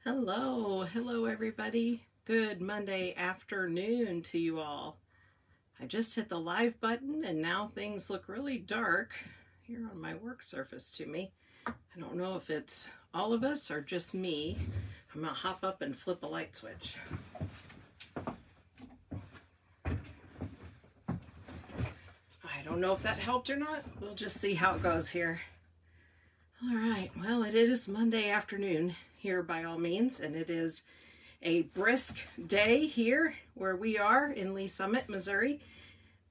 Hello everybody. Good Monday afternoon to you all. I just hit the live button and now things look really dark here on my work surface to me. I don't know if it's all of us or just me. I'm gonna hop up and flip a light switch. I don't know if that helped or not. We'll just see how it goes here. All right, well, it is Monday afternoon here by all means, and it is a brisk day here where we are in Lee Summit, Missouri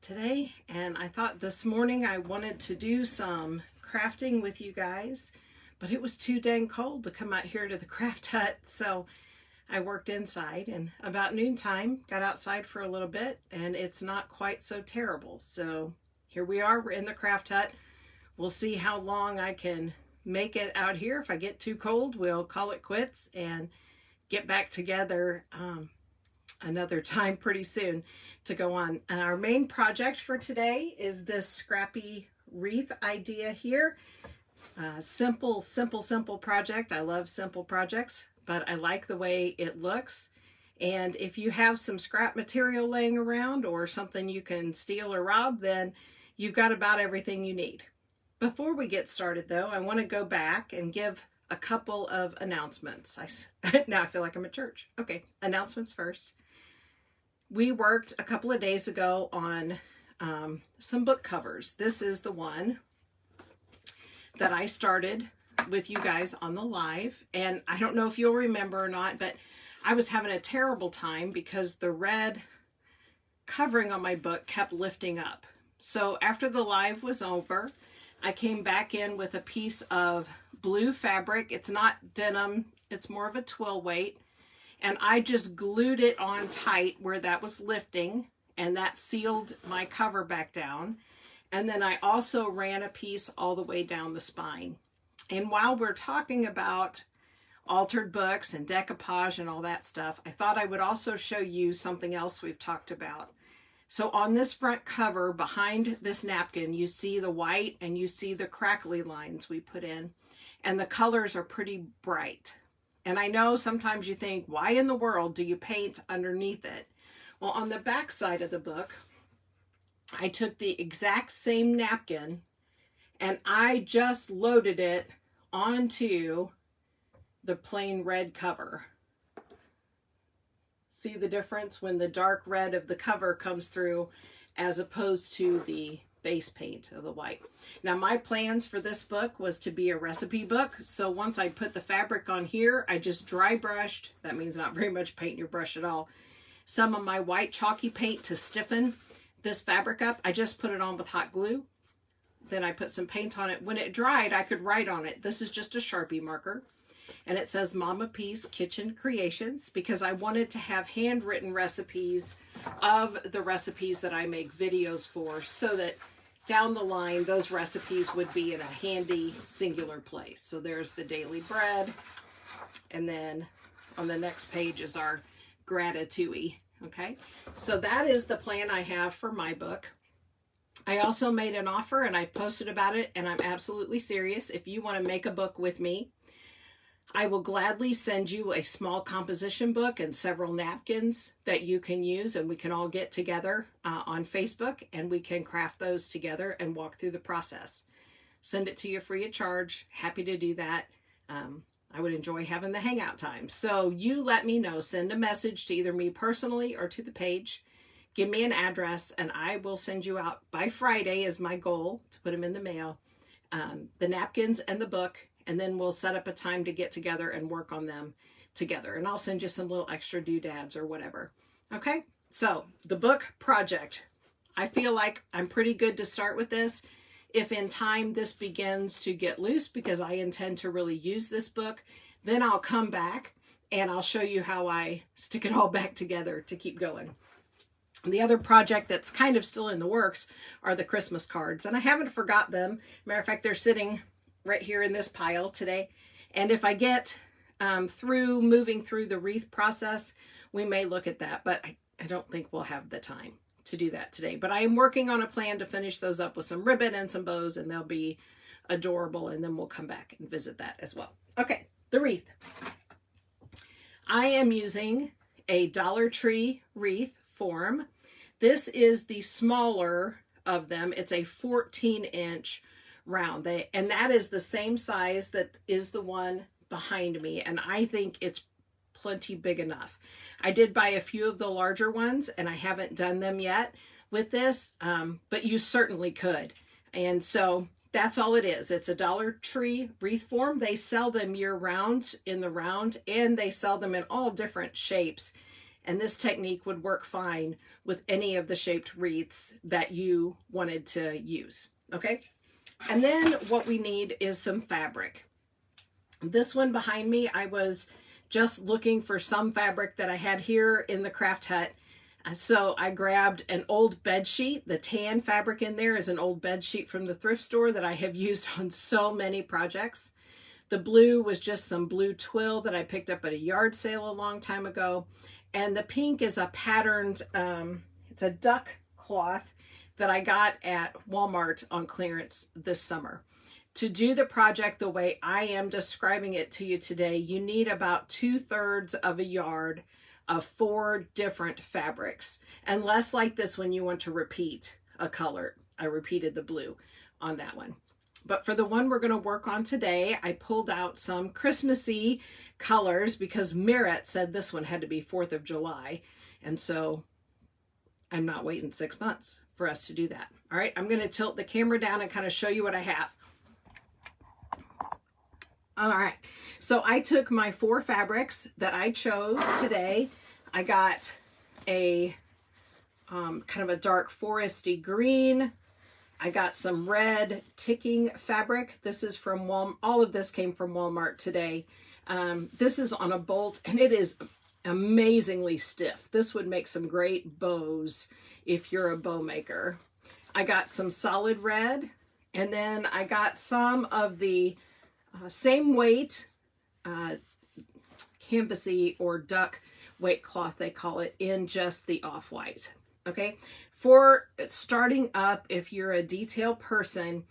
today. And I thought this morning I wanted to do some crafting with you guys, but it was too dang cold to come out here to the craft hut. So I worked inside, and about noontime got outside for a little bit, and it's not quite so terrible. So here we are, we're in the craft hut. We'll see how long I can make it out here. If I get too cold, we'll call it quits and get back together another time pretty soon to go on. Our main project for today is this scrappy wreath idea here. Simple project. I love simple projects, but I like the way it looks. And if you have some scrap material laying around or something you can steal or rob, then you've got about everything you need. Before we get started though, I want to go back and give a couple of announcements. Now I feel like I'm at church. Okay, announcements first. We worked a couple of days ago on some book covers. This is the one that I started with you guys on the live. And I don't know if you'll remember or not, but I was having a terrible time because the red covering on my book kept lifting up. So after the live was over, I came back in with a piece of blue fabric. It's not denim, it's more of a twill weight. And I just glued it on tight where that was lifting, and that sealed my cover back down. And then I also ran a piece all the way down the spine. And while we're talking about altered books and decoupage and all that stuff, I thought I would also show you something else we've talked about. So on this front cover, behind this napkin, you see the white and you see the crackly lines we put in, and the colors are pretty bright. And I know sometimes you think, why in the world do you paint underneath it? Well, on the back side of the book, I took the exact same napkin and I just loaded it onto the plain red cover. See the difference when the dark red of the cover comes through as opposed to the base paint of the white. Now my plans for this book was to be a recipe book. So once I put the fabric on here, I just dry brushed. That means not very much paint in your brush at all. Some of my white chalky paint to stiffen this fabric up. I just put it on with hot glue. Then I put some paint on it. When it dried, I could write on it. This is just a Sharpie marker. And it says Mama P's Kitchen Creations, because I wanted to have handwritten recipes of the recipes that I make videos for, so that down the line those recipes would be in a handy singular place. So there's the daily bread, and then on the next page is our gratitude. Okay, so that is the plan I have for my book. I also made an offer and I've posted about it, and I'm absolutely serious. If you want to make a book with me, I will gladly send you a small composition book and several napkins that you can use, and we can all get together on Facebook and we can craft those together and walk through the process. Send it to you free of charge. Happy to do that. I would enjoy having the hangout time. So you let me know. Send a message to either me personally or to the page. Give me an address and I will send you out by Friday is my goal to put them in the mail. The napkins and the book. And then we'll set up a time to get together and work on them together. And I'll send you some little extra doodads or whatever. Okay, so the book project. I feel like I'm pretty good to start with this. If in time this begins to get loose, because I intend to really use this book, then I'll come back and I'll show you how I stick it all back together to keep going. The other project that's kind of still in the works are the Christmas cards. And I haven't forgot them. Matter of fact, they're sitting right here in this pile today. And if I get through moving through the wreath process, we may look at that, but I don't think we'll have the time to do that today. But I am working on a plan to finish those up with some ribbon and some bows, and they'll be adorable, and then we'll come back and visit that as well. Okay, the wreath. I am using a Dollar Tree wreath form. This is the smaller of them. It's a 14-inch round. And that is the same size that is the one behind me. And I think it's plenty big enough. I did buy a few of the larger ones and I haven't done them yet with this, but you certainly could. And so that's all it is. It's a Dollar Tree wreath form. They sell them year round in the round, and they sell them in all different shapes. And this technique would work fine with any of the shaped wreaths that you wanted to use. Okay. And then what we need is some fabric. This one behind me, I was just looking for some fabric that I had here in the craft hut. So I grabbed an old bed sheet. The tan fabric in there is an old bed sheet from the thrift store that I have used on so many projects. The blue was just some blue twill that I picked up at a yard sale a long time ago. And the pink is a patterned, it's a duck cloth that I got at Walmart on clearance this summer. To do the project the way I am describing it to you today, you need about 2/3 of a yard of 4 different fabrics, unless like this one you want to repeat a color. I repeated the blue on that one. But for the one we're going to work on today, I pulled out some Christmassy colors because Merritt said this one had to be 4th of July. And so I'm not waiting 6 months for us to do that. All right, I'm going to tilt the camera down and kind of show you what I have. All right, so I took my 4 fabrics that I chose today. I got a kind of a dark foresty green. I got some red ticking fabric. This is from Walmart. All of this came from Walmart today. This is on a bolt and it is amazingly stiff. This would make some great bows if you're a bow maker. I got some solid red, and then I got some of the same weight, canvasy or duck weight cloth, they call it, in just the off-white. Okay, for starting up, if you're a detail person,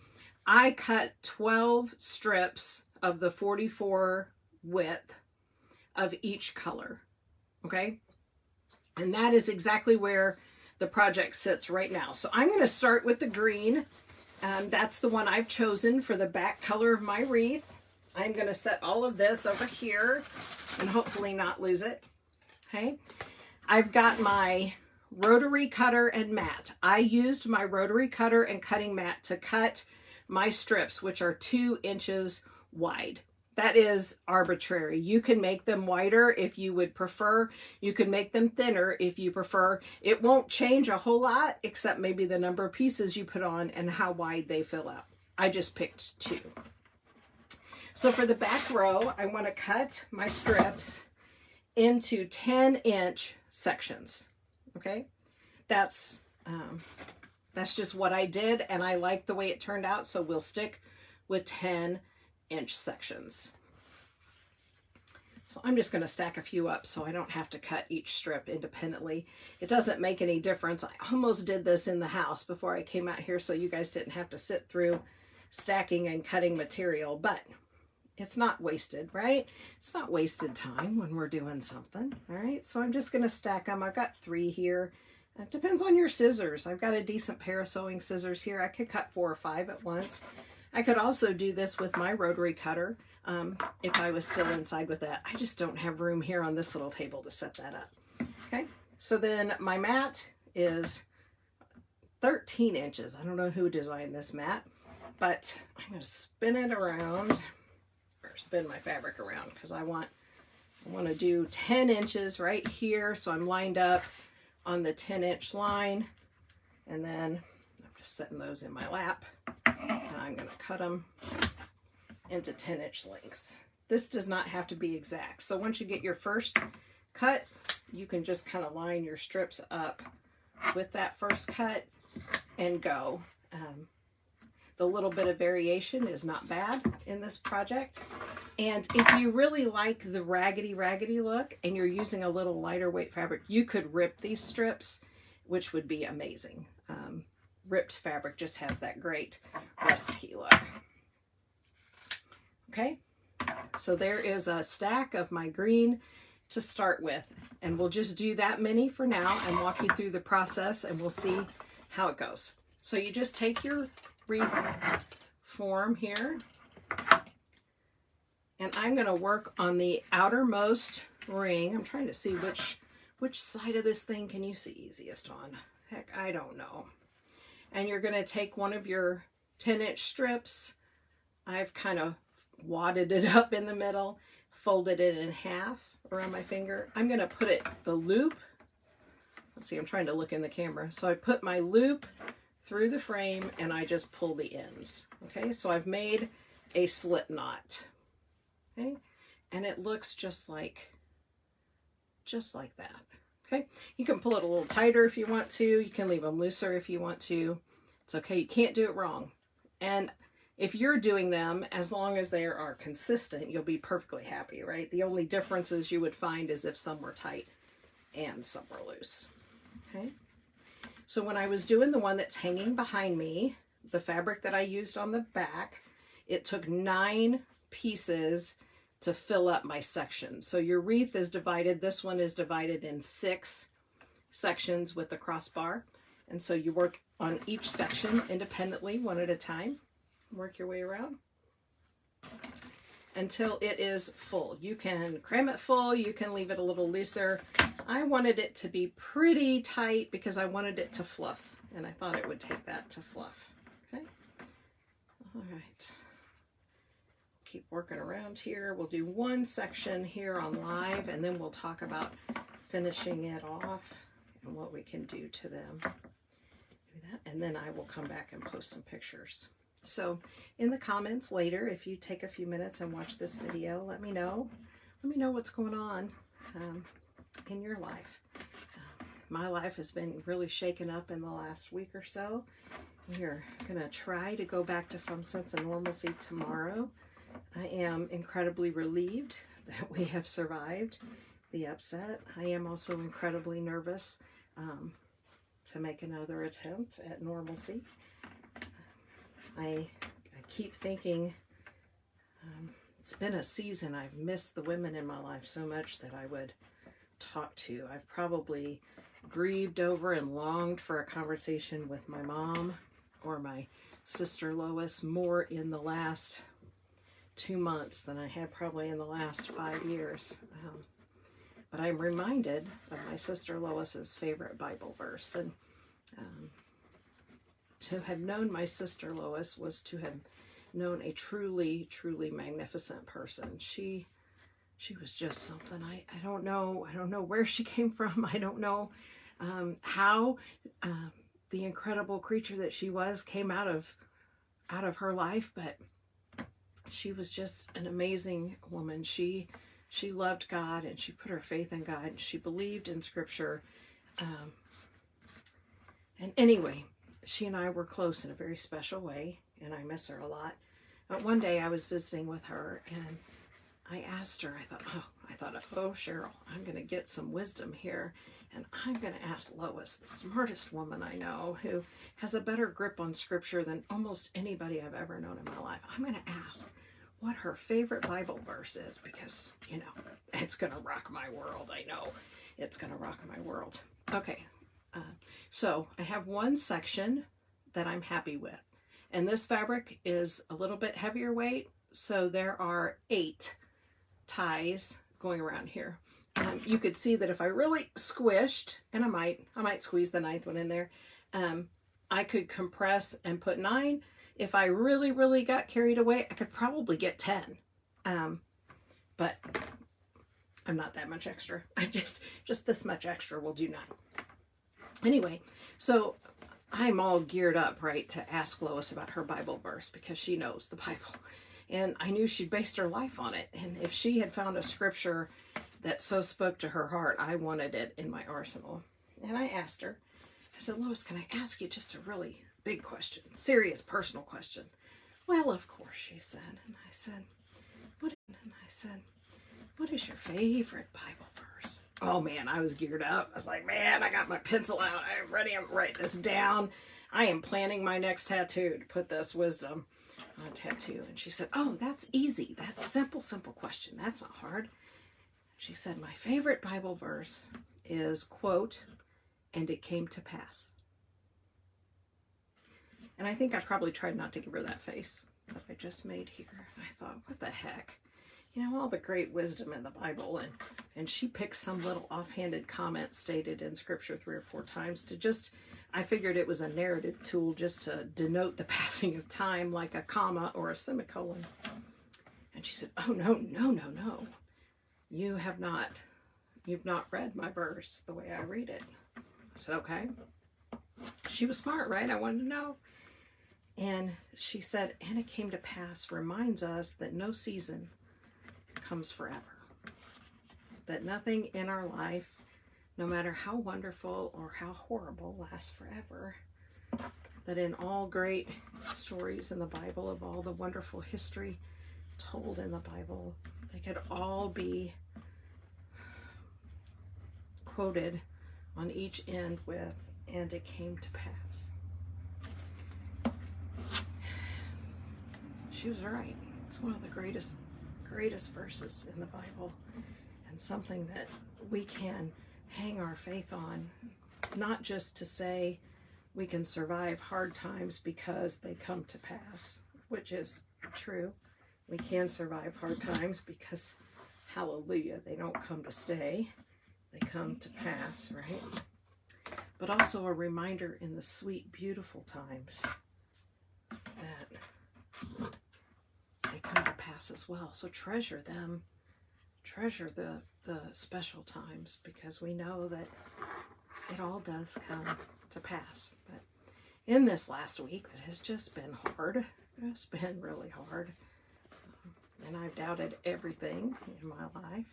I cut 12 strips of the 44 width of each color. Okay, and that is exactly where the project sits right now. So I'm going to start with the green. That's the one I've chosen for the back color of my wreath. I'm going to set all of this over here and hopefully not lose it. Okay, I've got my rotary cutter and mat. I used my rotary cutter and cutting mat to cut my strips, which are 2 inches wide. That is arbitrary. You can make them wider if you would prefer. You can make them thinner if you prefer. It won't change a whole lot, except maybe the number of pieces you put on and how wide they fill out. I just picked 2. So for the back row, I want to cut my strips into 10-inch sections. Okay, that's just what I did, and I like the way it turned out, so we'll stick with 10-inch sections. So I'm just going to stack a few up so I don't have to cut each strip independently. It doesn't make any difference. I almost did this in the house before I came out here so you guys didn't have to sit through stacking and cutting material, but it's not wasted, right? It's not wasted time when we're doing something. All right, so I'm just going to stack them. I've got 3 here. It depends on your scissors. I've got a decent pair of sewing scissors here. I could cut 4 or 5 at once. I could also do this with my rotary cutter if I was still inside with that. I just don't have room here on this little table to set that up. Okay, so then my mat is 13 inches. I don't know who designed this mat, but I'm going to spin it around, or spin my fabric around, because I want to do 10 inches right here. So I'm lined up on the 10-inch line, and then I'm just setting those in my lap. And I'm going to cut them into 10-inch lengths. This does not have to be exact. So once you get your first cut, you can just kind of line your strips up with that first cut and go. The little bit of variation is not bad in this project. And if you really like the raggedy look and you're using a little lighter weight fabric, you could rip these strips, which would be amazing. Ripped fabric just has that great rusty look. Okay, so there is a stack of my green to start with. And we'll just do that many for now and walk you through the process, and we'll see how it goes. So you just take your wreath form here, and I'm going to work on the outermost ring. I'm trying to see which side of this thing can you see easiest on. Heck, I don't know. And you're going to take one of your 10-inch strips. I've kind of wadded it up in the middle, folded it in half around my finger. I'm going to put it the loop. Let's see, I'm trying to look in the camera. So I put my loop through the frame and I just pull the ends. Okay, so I've made a slip knot. Okay, and it looks just like that. Okay, you can pull it a little tighter if you want to. You can leave them looser if you want to. It's okay, you can't do it wrong. And if you're doing them, as long as they are consistent, you'll be perfectly happy, right? The only differences you would find is if some were tight and some were loose. Okay, so when I was doing the one that's hanging behind me, the fabric that I used on the back, it took 9 pieces to fill up my section. So your wreath is divided, this one is divided in 6 sections with the crossbar. And so you work on each section independently, one at a time. Work your way around until it is full. You can cram it full, you can leave it a little looser. I wanted it to be pretty tight because I wanted it to fluff, and I thought it would take that to fluff. Okay, all right. Keep working around here. We'll do one section here on live, and then we'll talk about finishing it off and what we can do to them. Do that, and then I will come back and post some pictures. So in the comments later, if you take a few minutes and watch this video, let me know. Let me know what's going on in your life. My life has been really shaken up in the last week or so. We're going to try to go back to some sense of normalcy tomorrow. I am incredibly relieved that we have survived the upset. I am also incredibly nervous to make another attempt at normalcy. I keep thinking it's been a season. I've missed the women in my life so much that I would talk to. I've probably grieved over and longed for a conversation with my mom or my sister Lois more in the last 2 months than I have probably in the last 5 years. But I'm reminded of my sister Lois's favorite Bible verse, and to have known my sister Lois was to have known a truly, truly magnificent person. She was just something. I don't know where she came from. I don't know how the incredible creature that she was came out of her life, but she was just an amazing woman. She loved God, and she put her faith in God, and she believed in Scripture. And anyway, she and I were close in a very special way, and I miss her a lot. But one day I was visiting with her, and I asked her, I thought, oh, Cheryl, I'm going to get some wisdom here, and I'm going to ask Lois, the smartest woman I know, who has a better grip on Scripture than almost anybody I've ever known in my life. I'm going to ask what her favorite Bible verse is, because, you know, it's going to rock my world. I know it's going to rock my world. Okay, so I have one section that I'm happy with, and this fabric is a little bit heavier weight, so there are 8 ties going around here. You could see that if I really squished, and I might squeeze the 9th one in there, I could compress and put 9. If I really, really got carried away, I could probably get 10. But I'm not that much extra. I'm just this much extra will do 9. Anyway, so I'm all geared up, right, to ask Lois about her Bible verse, because she knows the Bible. And I knew she'd based her life on it. And if she had found a scripture that so spoke to her heart, I wanted it in my arsenal. And I asked her, I said, Lois, can I ask you just a really big question, serious personal question? Well, of course, she said. And I said, what is your favorite Bible verse? Oh man, I was geared up. I was like, man, I got my pencil out. I'm ready. I'm write this down. I am planning my next tattoo to put this wisdom on a tattoo. And she said, oh, that's easy. That's simple question. That's not hard. She said, my favorite Bible verse is, quote, "and it came to pass." And I think I probably tried not to give her that face that I just made here. I thought, what the heck? You know, all the great wisdom in the Bible, and she picked some little offhanded comment stated in Scripture 3 or 4 times to just, I figured it was a narrative tool just to denote the passing of time, like a comma or a semicolon. And she said, oh, no. You've not read my verse the way I read it. I said, okay. She was smart, right? I wanted to know. And she said, and it came to pass reminds us that no season comes forever. That nothing in our life, no matter how wonderful or how horrible, lasts forever. That in all great stories in the Bible, of all the wonderful history told in the Bible, they could all be quoted on each end with, and it came to pass. She was right. It's one of the greatest verses in the Bible, and something that we can hang our faith on, not just to say we can survive hard times because they come to pass, which is true. We can survive hard times because, hallelujah, they don't come to stay. They come to pass, right? But also a reminder in the sweet, beautiful times that they come to pass as well. So treasure them. Treasure the special times, because we know that it all does come to pass. But in this last week, that has just been hard. It's been really hard. And I've doubted everything in my life.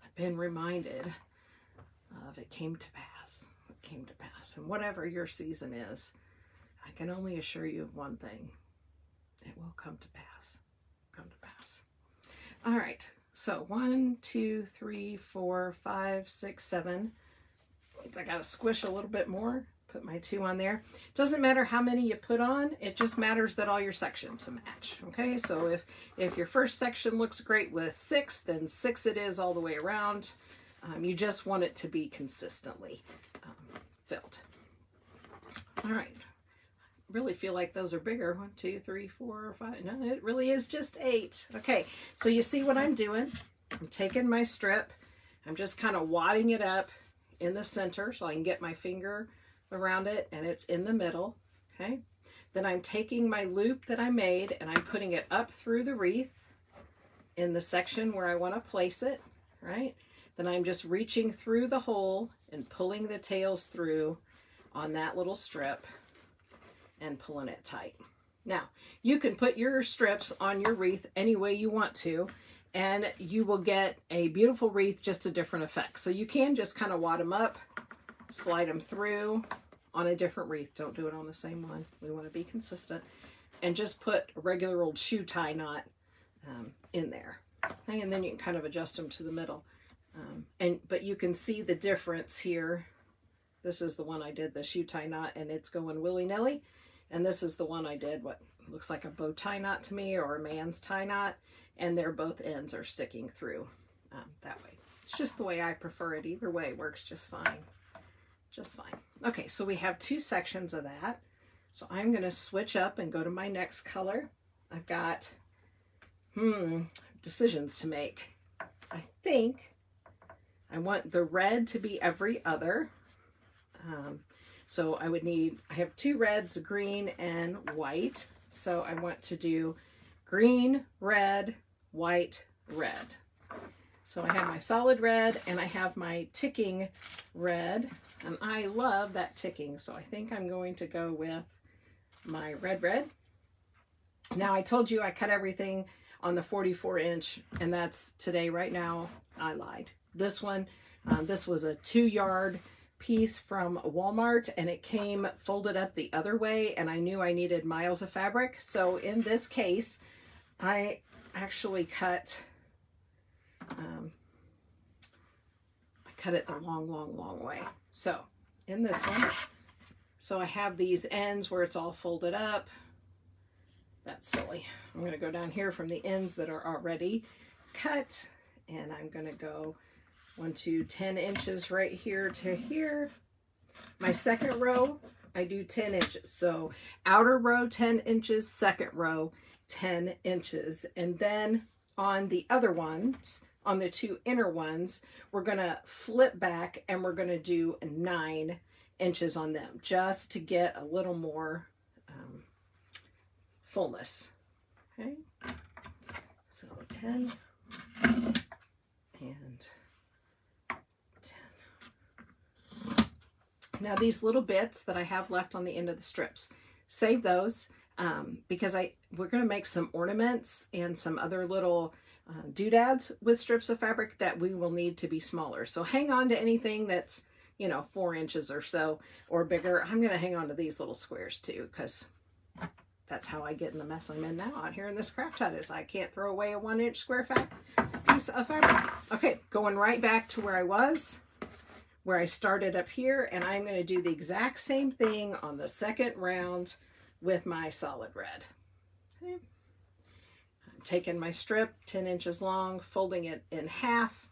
I've been reminded of it came to pass. It came to pass. And whatever your season is, I can only assure you of one thing. It will come to pass. Come to pass. All right. So 1, 2, 3, 4, 5, 6, 7. I got to squish a little bit more. Put my 2 on there. Doesn't matter how many you put on. It just matters that all your sections match. Okay. So if your first section looks great with 6, then 6 it is all the way around. You just want it to be consistently filled. All right. Really feel like those are bigger. 1, 2, 3, 4, 5. No, it really is just 8. Okay, so you see what I'm doing. I'm taking my strip. I'm just kind of wadding it up in the center so I can get my finger around it, and it's in the middle. Okay, then I'm taking my loop that I made and I'm putting it up through the wreath in the section where I want to place it, right? Then I'm just reaching through the hole and pulling the tails through on that little strip and pulling it tight. Now, you can put your strips on your wreath any way you want to, and you will get a beautiful wreath, just a different effect. So you can just kind of wad them up, slide them through on a different wreath. Don't do it on the same one. We want to be consistent. And just put a regular old shoe tie knot in there. Okay? And then you can kind of adjust them to the middle. But you can see the difference here. This is the one I did the shoe tie knot, and it's going willy-nilly. And this is the one I did what looks like a bow tie knot to me, or a man's tie knot, and their both ends are sticking through that way. It's just the way I prefer it. Either way works just fine. Just fine. Okay, so we have 2 sections of that. So I'm going to switch up and go to my next color. I've got decisions to make. I think I want the red to be every other. So I have 2 reds, green and white. So I want to do green, red, white, red. So I have my solid red and I have my ticking red, and I love that ticking. So I think I'm going to go with my red. Now I told you I cut everything on the 44-inch, and that's today, right now. I lied. This one, this was a 2-yard piece from Walmart, and it came folded up the other way, and I knew I needed miles of fabric. So in this case, I actually cut it the long way. So in this one, so I have these ends where it's all folded up. That's silly. I'm going to go down here from the ends that are already cut, and I'm going to go 1, 2, 10 inches right here to here. My second row, I do 10 inches. So outer row 10 inches, second row 10 inches. And then on the other ones, on the 2 inner ones, we're going to flip back and we're going to do 9 inches on them just to get a little more fullness. Okay, so 10 and 10. Now these little bits that I have left on the end of the strips, save those because we're going to make some ornaments and some other little doodads with strips of fabric that we will need to be smaller. So hang on to anything that's, you know, 4 inches or so or bigger. I'm going to hang on to these little squares too, because that's how I get in the mess I'm in now out here in this craft hut, is I can't throw away a 1 inch square piece of fabric. Okay, going right back to where I was, where I started up here, and I'm going to do the exact same thing on the second round with my solid red. Okay. I'm taking my strip 10 inches long, folding it in half.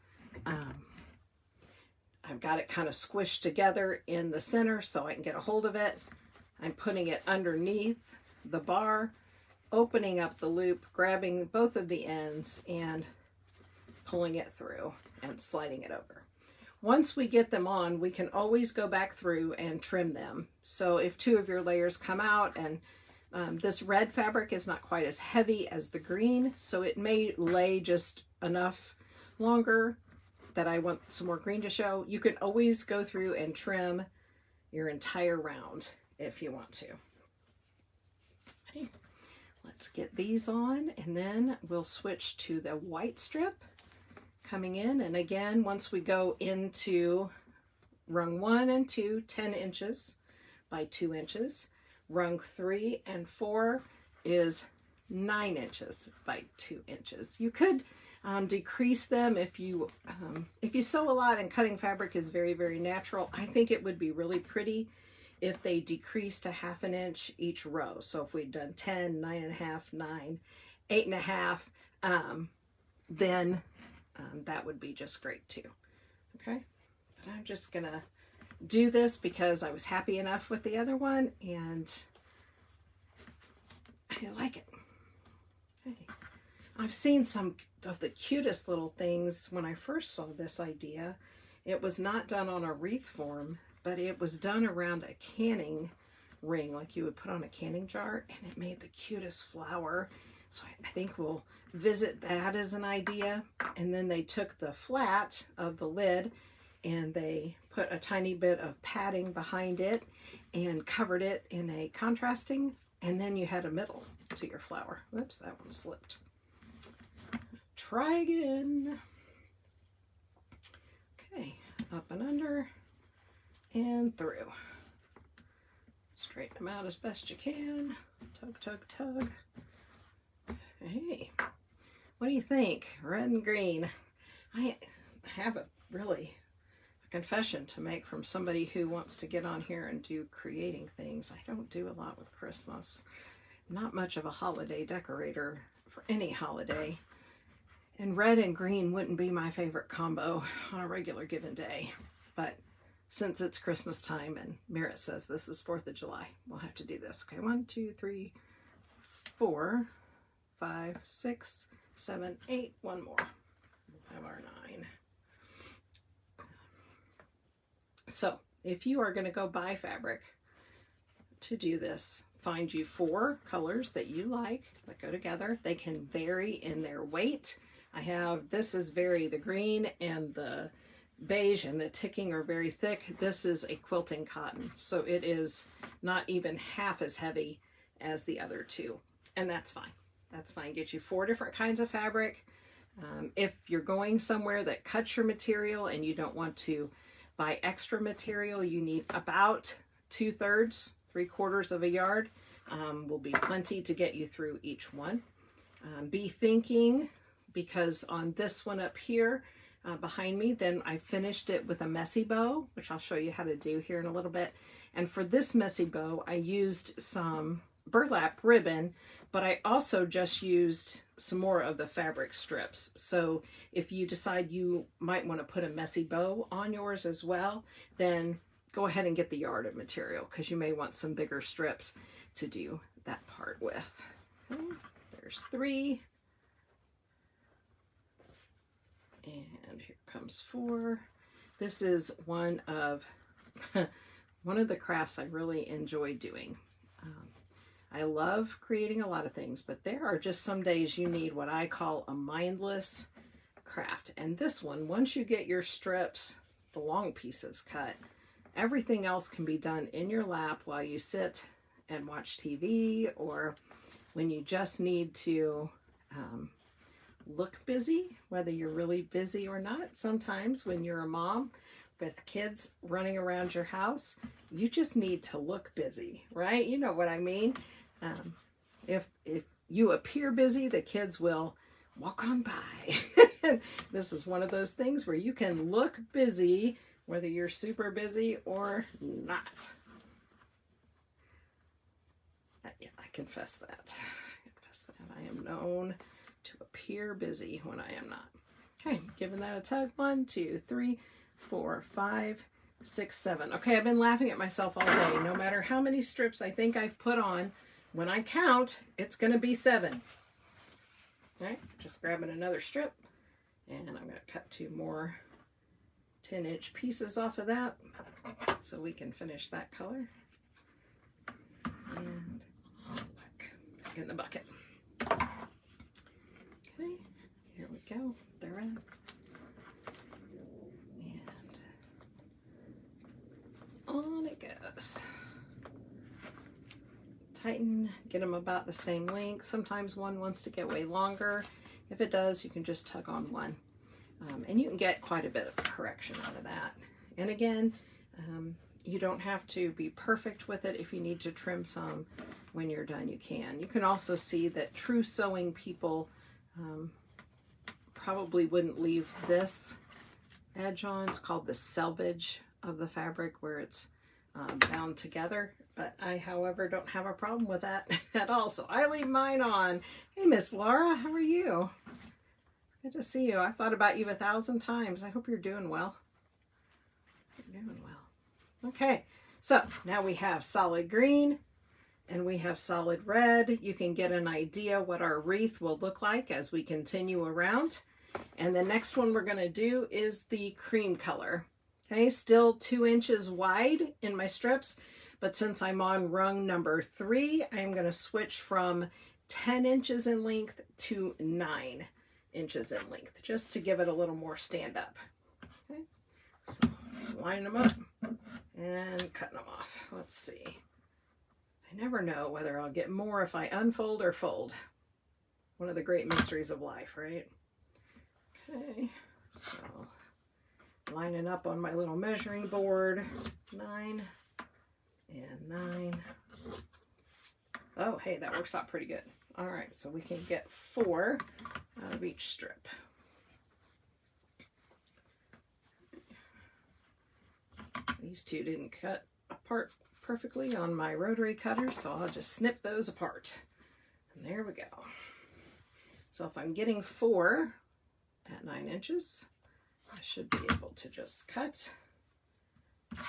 I've got it kind of squished together in the center so I can get a hold of it. I'm putting it underneath the bar, opening up the loop, grabbing both of the ends and pulling it through and sliding it over. Once we get them on, we can always go back through and trim them. So if 2 of your layers come out, and this red fabric is not quite as heavy as the green, so it may lay just enough longer that I want some more green to show, you can always go through and trim your entire round if you want to. Okay, let's get these on, and then we'll switch to the white strip coming in. And again, once we go into rung 1 and 2, 10 inches by 2 inches. Rung 3 and 4 is 9 inches by 2 inches. You could decrease them if you sew a lot and cutting fabric is very, very natural. I think it would be really pretty if they decreased to 1/2 inch each row. So if we'd done 10, 9.5, 9, 8.5, then that would be just great too. Okay, but I'm just gonna do this because I was happy enough with the other one and I like it. Okay. I've seen some of the cutest little things when I first saw this idea. It was not done on a wreath form, but it was done around a canning ring like you would put on a canning jar, and it made the cutest flower. So I think we'll visit that as an idea. And then they took the flat of the lid and they put a tiny bit of padding behind it and covered it in a contrasting, and then you had a middle to your flower. Whoops, that one slipped. Try again. Okay, up and under and through. Straighten them out as best you can. Tug, tug, tug. Hey, what do you think? Red and green. I have a confession to make from somebody who wants to get on here and do creating things. I don't do a lot with Christmas. Not much of a holiday decorator for any holiday. And red and green wouldn't be my favorite combo on a regular given day. But since it's Christmas time and Merritt says this is 4th of July, we'll have to do this. Okay, 1, 2, 3, 4, 5, 6, 7, 8. One more. We'll have our 9. So if you are going to go buy fabric to do this, find you 4 colors that you like that go together. They can vary in their weight. The green and the beige and the ticking are very thick. This is a quilting cotton, so it is not even half as heavy as the other 2, and that's fine. That's fine. Get you 4 different kinds of fabric. If you're going somewhere that cuts your material and you don't want to buy extra material, you need about 2/3, 3/4 of a yard. Will be plenty to get you through each one. Be thinking, because on this one up here behind me, then I finished it with a messy bow, which I'll show you how to do here in a little bit. And for this messy bow, I used some burlap ribbon, but I also just used some more of the fabric strips. So if you decide you might want to put a messy bow on yours as well, then go ahead and get the yard of material, because you may want some bigger strips to do that part with. Okay, there's 3. And here comes 4. This is one of the crafts I really enjoy doing. I love creating a lot of things, but there are just some days you need what I call a mindless craft. And this one, once you get your strips, the long pieces cut, everything else can be done in your lap while you sit and watch TV, or when you just need to look busy, whether you're really busy or not. Sometimes when you're a mom with kids running around your house, you just need to look busy, right? You know what I mean? If you appear busy, the kids will walk on by. This is one of those things where you can look busy, whether you're super busy or not. Yeah, I confess that. I am known to appear busy when I am not. Okay, giving that a tug. 1, 2, 3, 4, 5, 6, 7. Okay, I've been laughing at myself all day. No matter how many strips I think I've put on, when I count, it's going to be 7. All right, just grabbing another strip, and I'm going to cut 2 more 10-inch pieces off of that so we can finish that color. And back in the bucket. Okay, here we go. They're in. And on it goes. Tighten, get them about the same length. Sometimes one wants to get way longer. If it does, you can just tug on one. And you can get quite a bit of correction out of that. And again, you don't have to be perfect with it. If you need to trim some when you're done, you can. You can also see that true sewing people probably wouldn't leave this edge on. It's called the selvage of the fabric, where it's bound together. But I, however, don't have a problem with that at all. So I leave mine on. Hey, Miss Laura, how are you? Good to see you. I thought about you 1,000 times. I hope you're doing well. You're doing well. Okay, so now we have solid green and we have solid red. You can get an idea what our wreath will look like as we continue around. And the next one we're going to do is the cream color. Okay, still 2 inches wide in my strips, but since I'm on rung number 3, I'm going to switch from 10 inches in length to 9 inches in length, just to give it a little more stand up. Okay, so line them up and cutting them off. Let's see. I never know whether I'll get more if I unfold or fold. One of the great mysteries of life, right? Okay, so lining up on my little measuring board, 9 and 9. Oh, hey, that works out pretty good. All right, so we can get 4 out of each strip. These two didn't cut apart perfectly on my rotary cutter, so I'll just snip those apart. And there we go. So if I'm getting 4 at 9 inches, I should be able to just cut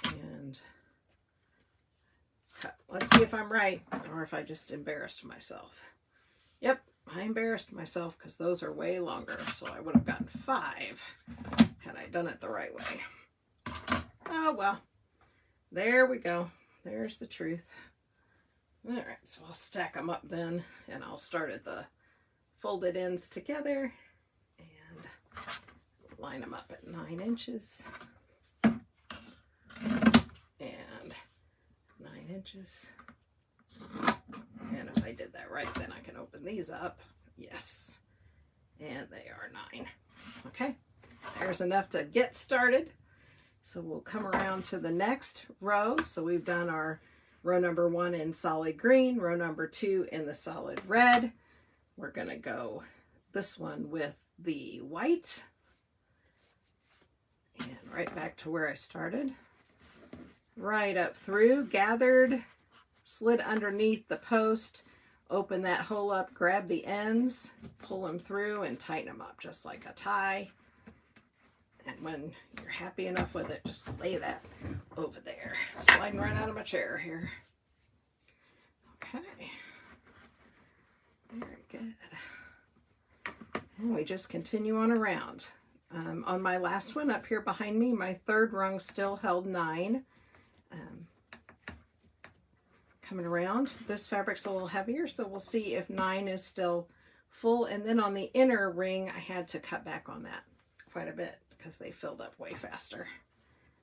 and cut. Let's see if I'm right or if I just embarrassed myself. Yep, I embarrassed myself because those are way longer, so I would have gotten 5 had I done it the right way. Oh well, there we go. There's the truth. All right, so I'll stack them up then, and I'll start at the folded ends together and line them up at 9 inches and 9 inches. And if I did that right, then I can open these up. Yes, and they are 9. Okay, there's enough to get started. So we'll come around to the next row. So we've done our row number 1 in solid green, row number 2 in the solid red. We're going to go this one with the white. And right back to where I started. Right up through, gathered, slid underneath the post, open that hole up, grab the ends, pull them through, and tighten them up just like a tie. And when you're happy enough with it, just lay that over there. Sliding right out of my chair here. Okay. Very good. And we just continue on around. On my last one up here behind me, my third rung still held 9. Coming around, this fabric's a little heavier, so we'll see if 9 is still full. And then on the inner ring, I had to cut back on that quite a bit because they filled up way faster.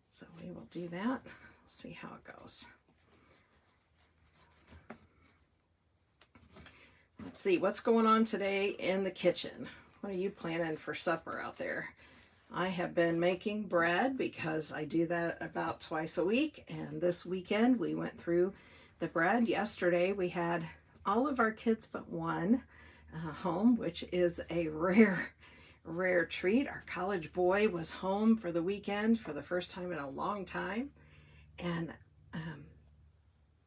So we will do that. See how it goes. Let's see what's going on today in the kitchen. What are you planning for supper out there? I have been making bread because I do that about twice a week. And this weekend we went through the bread. Yesterday we had all of our kids but one home, which is a rare treat. Our college boy was home for the weekend for the first time in a long time. And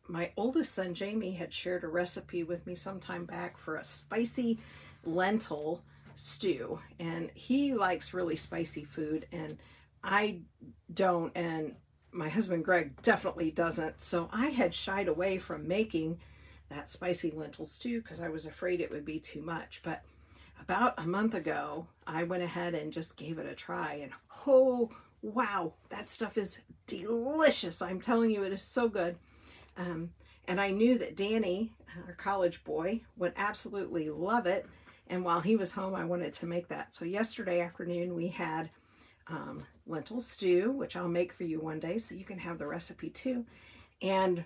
my oldest son, Jamie, had shared a recipe with me sometime back for a spicy lentil stew. And he likes really spicy food, and I don't, and my husband, Greg, definitely doesn't. So I had shied away from making that spicy lentil stew because I was afraid it would be too much. But about a month ago, I went ahead and just gave it a try. And oh, wow, that stuff is delicious. I'm telling you, it is so good. And I knew that Danny, our college boy, would absolutely love it. And while he was home, I wanted to make that. So yesterday afternoon, we had lentil stew, which I'll make for you one day so you can have the recipe too. And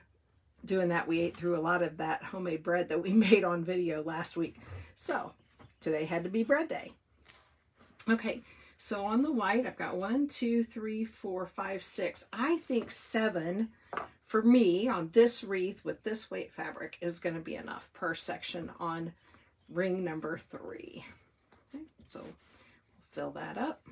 doing that, we ate through a lot of that homemade bread that we made on video last week. So today had to be bread day. Okay, so on the white, I've got 1, 2, 3, 4, 5, 6. I think 7 for me on this wreath with this weight fabric is going to be enough per section on ring number 3. Okay, so we'll fill that up.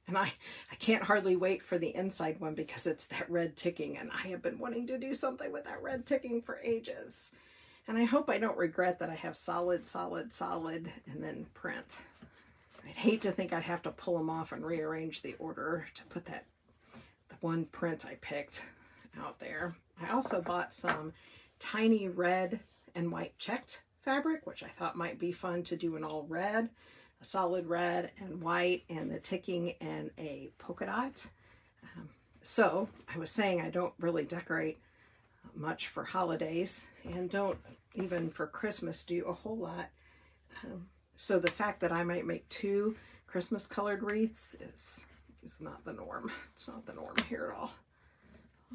And I can't hardly wait for the inside one because it's that red ticking, and I have been wanting to do something with that red ticking for ages. And I hope I don't regret that I have solid, solid, solid, and then print. I'd hate to think I'd have to pull them off and rearrange the order to put the one print I picked out there. I also bought some tiny red and white checked fabric, which I thought might be fun to do in all red, a solid red and white, and the ticking and a polka dot. So I was saying I don't really decorate much for holidays and don't even for Christmas do a whole lot. So the fact that I might make 2 Christmas colored wreaths is not the norm. It's not the norm here at all.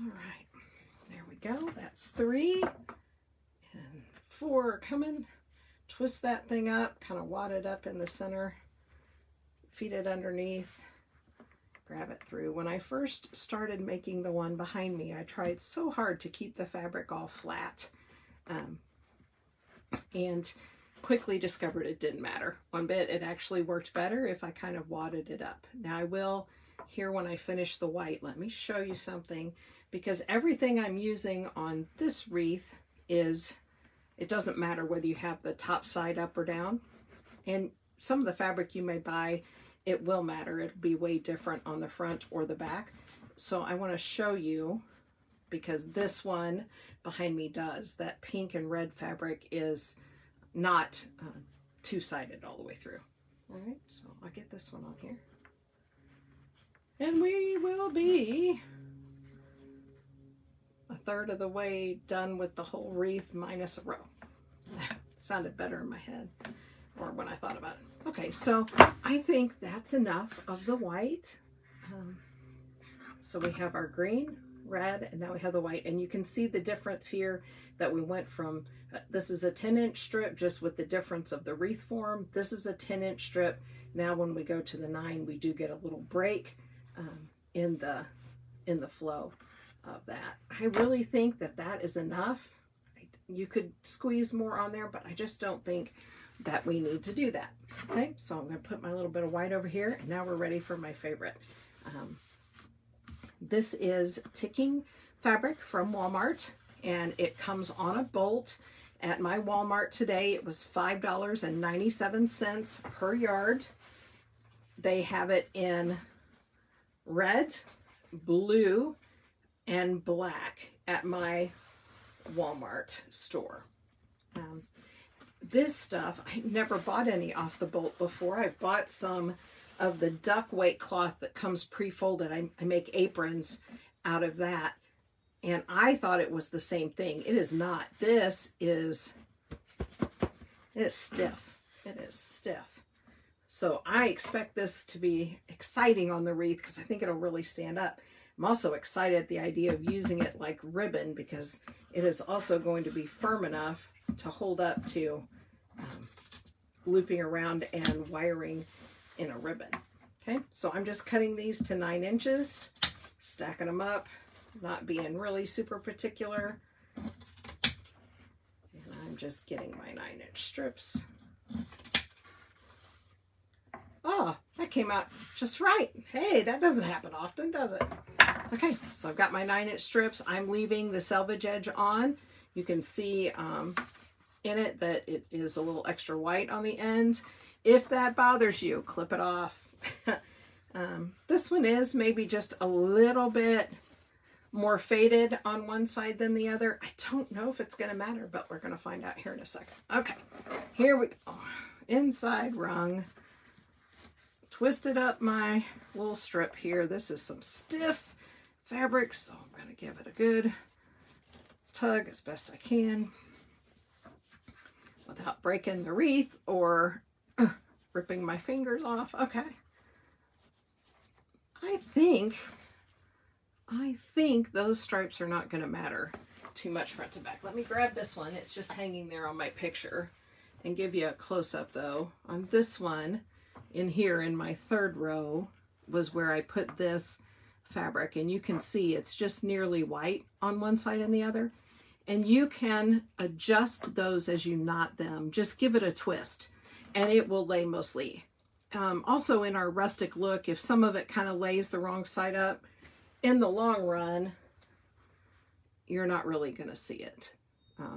All right, there we go. That's 3 and 4 are coming. Twist that thing up, kind of wad it up in the center, feed it underneath, grab it through. When I first started making the one behind me, I tried so hard to keep the fabric all flat, and quickly discovered it didn't matter one bit. It actually worked better if I kind of wadded it up. Now I will here when I finish the white. Let me show you something, because everything I'm using on this wreath is, it doesn't matter whether you have the top side up or down. And some of the fabric you may buy, it will matter. It'll be way different on the front or the back. So I want to show you, because this one behind me does. That pink and red fabric is not two-sided all the way through. All right, so I'll get this one on here. And we will be a third of the way done with the whole wreath minus a row. Sounded better in my head, or when I thought about it. Okay, so I think that's enough of the white. So we have our green, red, and now we have the white. And you can see the difference here that we went from, this is a 10-inch strip just with the difference of the wreath form. This is a 10-inch strip. Now when we go to the 9, we do get a little break in the flow of that. I really think that that is enough. You could squeeze more on there, but I just don't think that we need to do that. Okay, so I'm going to put my little bit of white over here, and now we're ready for my favorite. This is ticking fabric from Walmart, and it comes on a bolt, At my Walmart today, it was $5.97 per yard. They have it in red, blue, and black at my Walmart store. This stuff, I never bought any off the bolt before. I bought some of the duck weight cloth that comes pre-folded. I make aprons out of that. And I thought it was the same thing. It is not. This is, it is stiff. It is stiff. So I expect this to be exciting on the wreath because I think it'll really stand up. I'm also excited at the idea of using it like ribbon because it is also going to be firm enough to hold up to looping around and wiring in a ribbon. Okay, so I'm just cutting these to 9 inches, stacking them up, not being really super particular. And I'm just getting my 9-inch strips. Oh, that came out just right. Hey, that doesn't happen often, does it? Okay, so I've got my 9-inch strips. I'm leaving the selvage edge on. You can see in it that it is a little extra white on the end. If that bothers you, clip it off. This one is maybe just a little bit more faded on one side than the other. I don't know if it's going to matter, but we're going to find out here in a second. Okay, here we go. Inside rung. Twisted up my little strip here. This is some stiff fabric, so I'm going to give it a good tug as best I can without breaking the wreath or ripping my fingers off. Okay. I think those stripes are not going to matter too much front to back. Let me grab this one. It's just hanging there on my picture and give you a close-up though. On this one, in here in my 3rd row was where I put this fabric, and you can see it's just nearly white on one side and the other. And you can adjust those as you knot them. Just give it a twist and it will lay mostly. Also in our rustic look, if some of it kind of lays the wrong side up, in the long run, you're not really going to see it.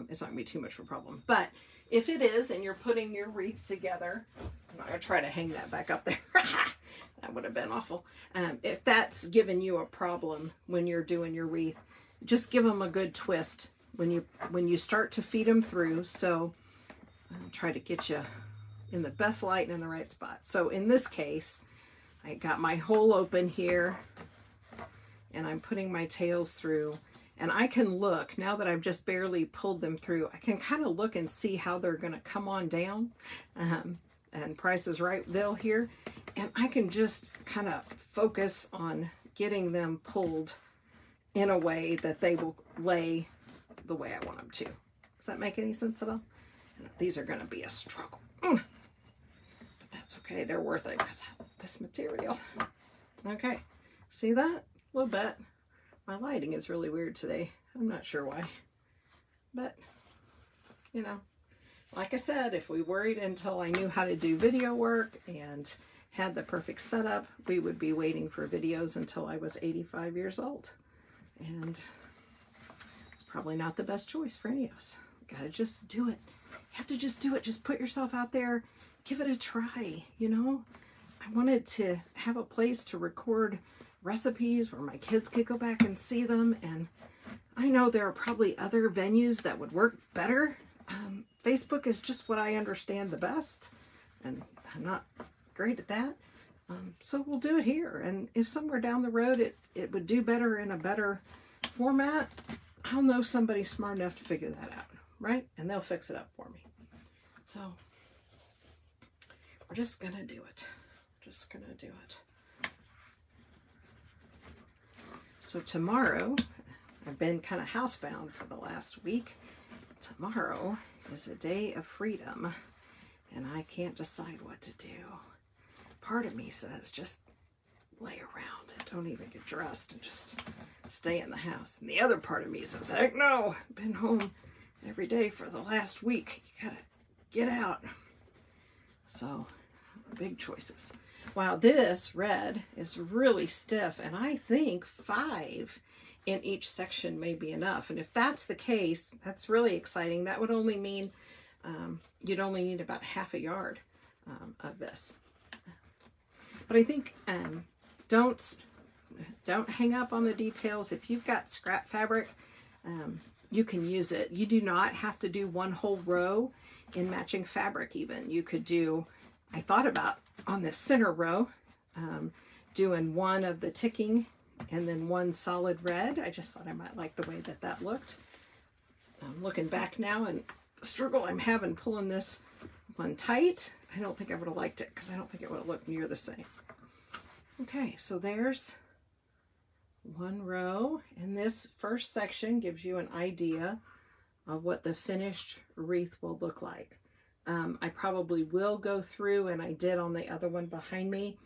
It's not going to be too much of a problem. But if it is, and you're putting your wreath together, I'm not going to try to hang that back up there. That would have been awful. If that's giving you a problem when you're doing your wreath, just give them a good twist when you start to feed them through. So I'll try to get you in the best light and in the right spot. So in this case, I got my hole open here and I'm putting my tails through, and I can look, now that I've just barely pulled them through, I can kind of look and see how they're going to come on down. And Price is Right, they'll here. And I can just kind of focus on getting them pulled in a way that they will lay the way I want them to. Does that make any sense at all? These are going to be a struggle. But that's okay. They're worth it because I love this material. Okay. See that? A little bit. My lighting is really weird today. I'm not sure why. But, you know, like I said, if we worried until I knew how to do video work and had the perfect setup, we would be waiting for videos until I was 85 years old. And it's probably not the best choice for any of us. You gotta just do it. You have to just do it. Just put yourself out there. Give it a try, you know? I wanted to have a place to record recipes where my kids could go back and see them. And I know there are probably other venues that would work better. Facebook is just what I understand the best. And I'm not great at that. So we'll do it here. And if somewhere down the road it would do better in a better format, I'll know somebody smart enough to figure that out, right? And they'll fix it up for me. So we're just going to do it. Just going to do it. So tomorrow, I've been kind of housebound for the last week. Tomorrow is a day of freedom, and I can't decide what to do. Part of me says just lay around and don't even get dressed and just stay in the house. And the other part of me says, heck no, I've been home every day for the last week. You gotta get out. So, big choices. Wow, this red is really stiff, and I think 5 in each section may be enough. And if that's the case, that's really exciting. That would only mean you'd only need about half a yard of this. But I think don't hang up on the details. If you've got scrap fabric, you can use it. You do not have to do one whole row in matching fabric even. You could do, I thought about on this center row, doing one of the ticking and then one solid red. I just thought I might like the way that that looked. I'm looking back now and the struggle I'm having pulling this one tight. I don't think I would have liked it because I don't think it would have looked near the same. Okay, so there's one row, and this first section gives you an idea of what the finished wreath will look like. I probably will go through, and I did on the other one behind me,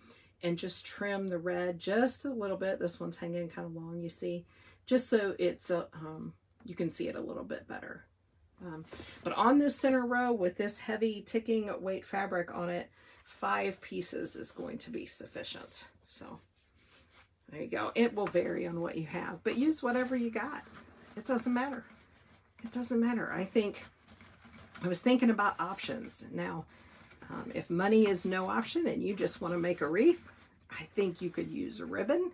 and just trim the red just a little bit. This one's hanging kind of long, you see, just so it's you can see it a little bit better. But on this center row with this heavy ticking weight fabric on it, 5 pieces is going to be sufficient. So there you go. It will vary on what you have, but use whatever you got. It doesn't matter. It doesn't matter. I was thinking about options. Now, if money is no option and you just want to make a wreath, I think you could use a ribbon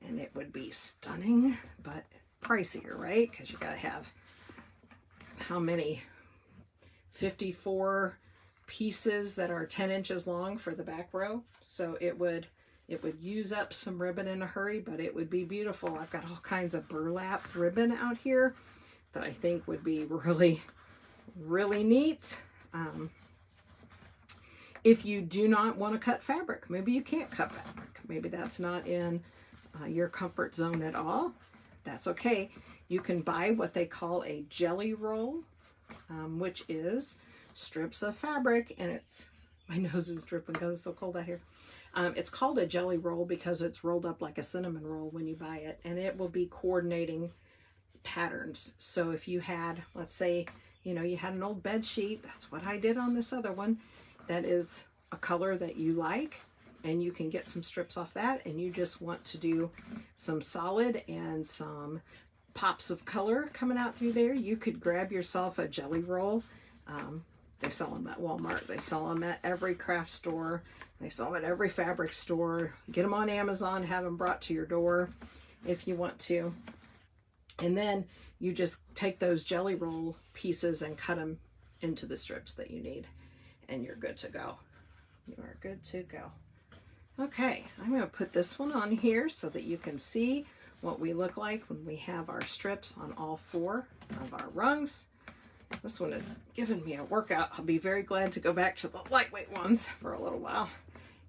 and it would be stunning, but pricier, right? Because you got to have how many? 54 pieces that are 10 inches long for the back row. So it would use up some ribbon in a hurry, but it would be beautiful. I've got all kinds of burlap ribbon out here that I think would be really, really neat. If you do not want to cut fabric, maybe you can't cut fabric. Maybe that's not in your comfort zone at all. That's okay. You can buy what they call a jelly roll, which is strips of fabric, and it's, my nose is dripping because it's so cold out here. It's called a jelly roll because it's rolled up like a cinnamon roll when you buy it, and it will be coordinating patterns. So if you had, let's say, you know, you had an old bed sheet, that's what I did on this other one, that is a color that you like, and you can get some strips off that, and you just want to do some solid and some pops of color coming out through there, you could grab yourself a jelly roll. They sell them at Walmart. They sell them at every craft store. They sell them at every fabric store. Get them on Amazon, have them brought to your door if you want to. And then you just take those jelly roll pieces and cut them into the strips that you need, and you're good to go. You are good to go. Okay, I'm going to put this one on here so that you can see what we look like when we have our strips on all 4 of our rungs. This one is giving me a workout. I'll be very glad to go back to the lightweight ones for a little while.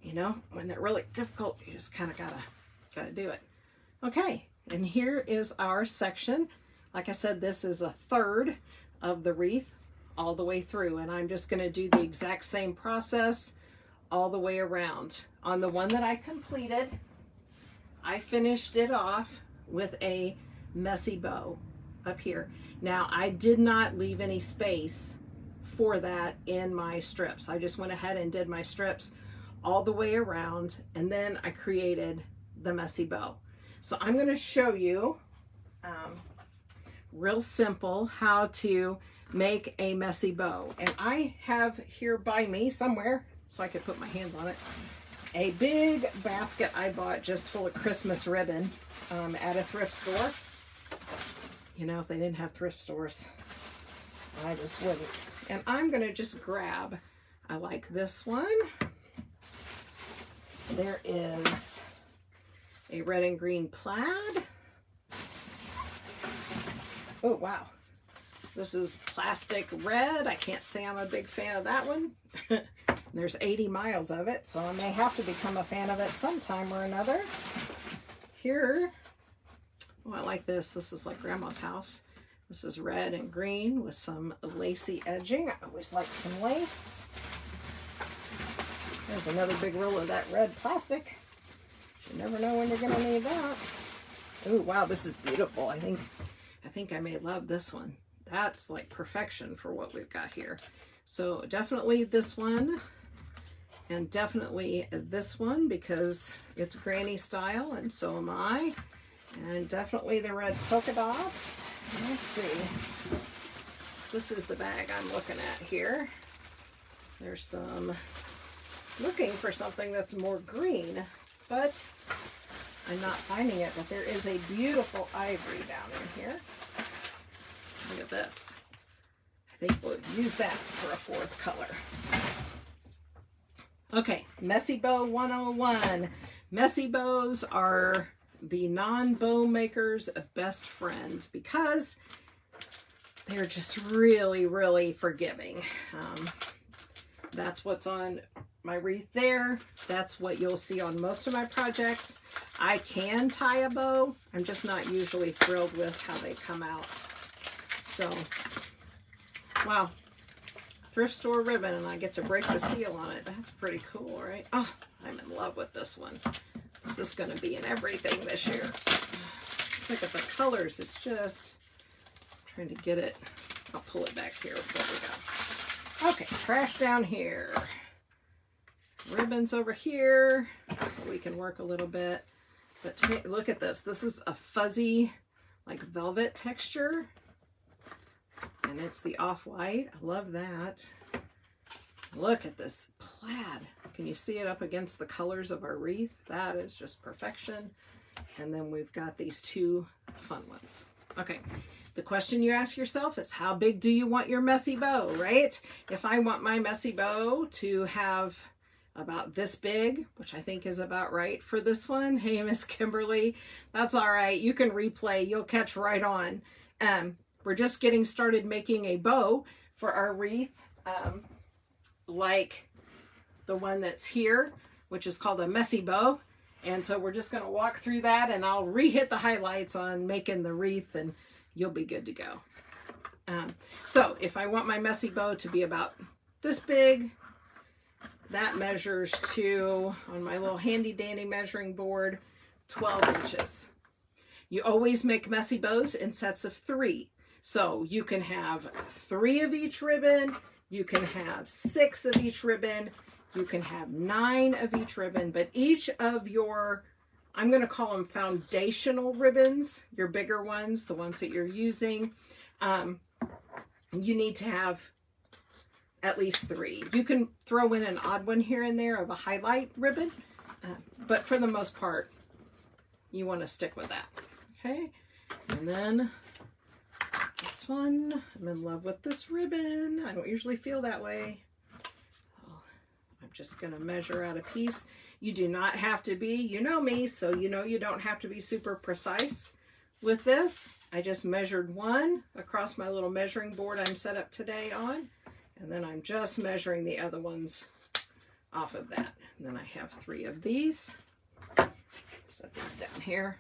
You know, when they're really difficult, you just kind of gotta do it. Okay, and here is our section. Like I said, this is a 1/3 of the wreath all the way through, and I'm just gonna do the exact same process all the way around. On the one that I completed, I finished it off with a messy bow up here. Now, I did not leave any space for that in my strips. I just went ahead and did my strips all the way around, and then I created the messy bow. So I'm going to show you real simple how to make a messy bow. And I have here by me somewhere, so I could put my hands on it, a big basket I bought just full of Christmas ribbon at a thrift store. You know, if they didn't have thrift stores, I just wouldn't. And I'm going to just grab, I like this one. There is a red and green plaid. Oh, wow. This is plastic red. I can't say I'm a big fan of that one. There's 80 miles of it, so I may have to become a fan of it sometime or another. Here, oh, I like this. This is like Grandma's house. This is red and green with some lacy edging. I always like some lace. There's another big roll of that red plastic. You never know when you're going to need that. Oh, wow, this is beautiful. I think I may love this one. That's like perfection for what we've got here. So definitely this one, and definitely this one because it's granny style, and so am I. And definitely the red polka dots. Let's see. This is the bag I'm looking at here. There's some, looking for something that's more green, but I'm not finding it. But there is a beautiful ivory down in here. Look at this. I think we'll use that for a fourth color. Okay, Messy Bow 101. Messy bows are the non-bow makers of best friends because they're just really, really forgiving. That's what's on my wreath there. That's what you'll see on most of my projects. I can tie a bow. I'm just not usually thrilled with how they come out. So, wow. Thrift store ribbon, and I get to break the seal on it. That's pretty cool, right? Oh, I'm in love with this one. This is going to be in everything this year. Look at the colors. It's just trying to get it. I'll pull it back here. There we go. Okay, trash down here. Ribbons over here, so we can work a little bit. But look at this. This is a fuzzy, like velvet texture. And it's the off-white. I love that. Look at this plaid. Can you see it up against the colors of our wreath? That is just perfection. And then we've got these two fun ones. Okay, the question you ask yourself is, how big do you want your messy bow, right? If I want my messy bow to have about this big, which I think is about right for this one. Hey, Miss Kimberly, that's all right. You can replay. You'll catch right on. We're just getting started making a bow for our wreath, like the one that's here, which is called a messy bow. And so we're just going to walk through that, and I'll re-hit the highlights on making the wreath, and you'll be good to go. So if I want my messy bow to be about this big, that measures to, on my little handy dandy measuring board, 12 inches. You always make messy bows in sets of 3. So you can have 3 of each ribbon, you can have 6 of each ribbon, you can have 9 of each ribbon, but each of your, I'm going to call them foundational ribbons, your bigger ones, the ones that you're using, you need to have at least 3. You can throw in an odd one here and there of a highlight ribbon, but for the most part, you want to stick with that. Okay, and then this one, I'm in love with this ribbon. I don't usually feel that way. I'm just going to measure out a piece. You do not have to be, you know me, so you know you don't have to be super precise with this. I just measured 1 across my little measuring board I'm set up today on, and then I'm just measuring the other ones off of that. And then I have 3 of these. Set these down here.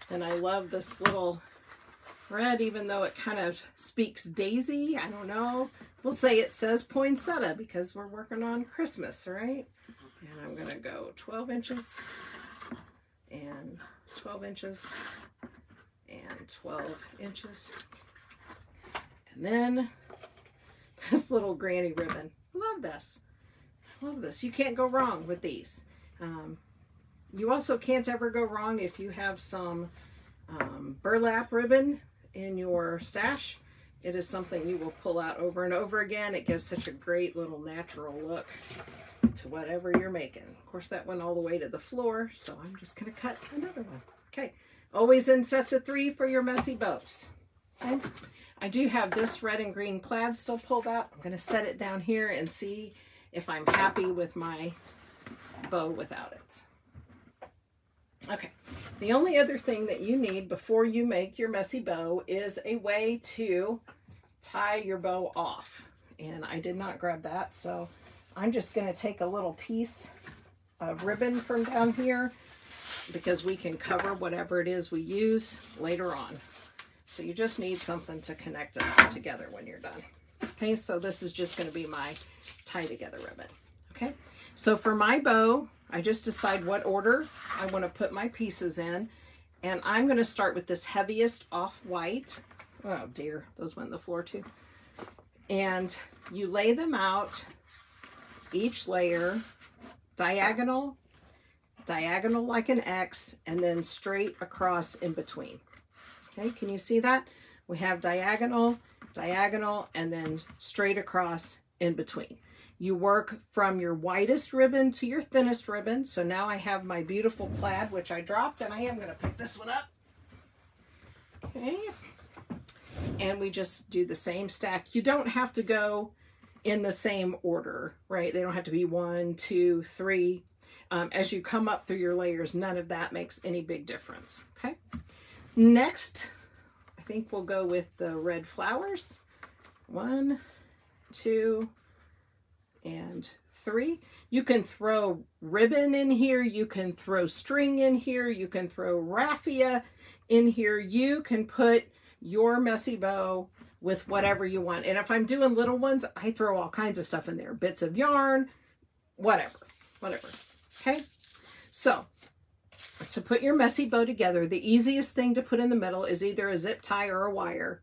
And I love this little red, even though it kind of speaks daisy. I don't know. We'll say it says poinsettia because we're working on Christmas, right? And I'm going to go 12 inches and 12 inches and 12 inches. And then this little granny ribbon. Love this. Love this. You can't go wrong with these. You also can't ever go wrong if you have some burlap ribbon in your stash. It is something you will pull out over and over again. It gives such a great little natural look to whatever you're making. Of course, that went all the way to the floor, so I'm just going to cut another one. Okay, always in sets of 3 for your messy bows. Okay, I do have this red and green plaid still pulled out. I'm going to set it down here and see if I'm happy with my bow without it. Okay, the only other thing that you need before you make your messy bow is a way to tie your bow off. And I did not grab that, so I'm just going to take a little piece of ribbon from down here because we can cover whatever it is we use later on. So you just need something to connect it all together when you're done. Okay, so this is just going to be my tie together ribbon. Okay, so for my bow, I just decide what order I want to put my pieces in. And I'm going to start with this heaviest off-white. Oh dear, those went on the floor too. And you lay them out, each layer, diagonal, diagonal like an X, and then straight across in between. Okay, can you see that? We have diagonal, diagonal, and then straight across in between. You work from your widest ribbon to your thinnest ribbon. So now I have my beautiful plaid, which I dropped, and I am going to pick this one up. Okay. And we just do the same stack. You don't have to go in the same order, right? They don't have to be 1, 2, 3. As you come up through your layers, none of that makes any big difference. Okay. Next, I think we'll go with the red flowers. 1, 2, and 3. You can throw ribbon in here. You can throw string in here. You can throw raffia in here. You can put your messy bow with whatever you want. And if I'm doing little ones, I throw all kinds of stuff in there. Bits of yarn, whatever. Okay. So to put your messy bow together, the easiest thing to put in the middle is either a zip tie or a wire.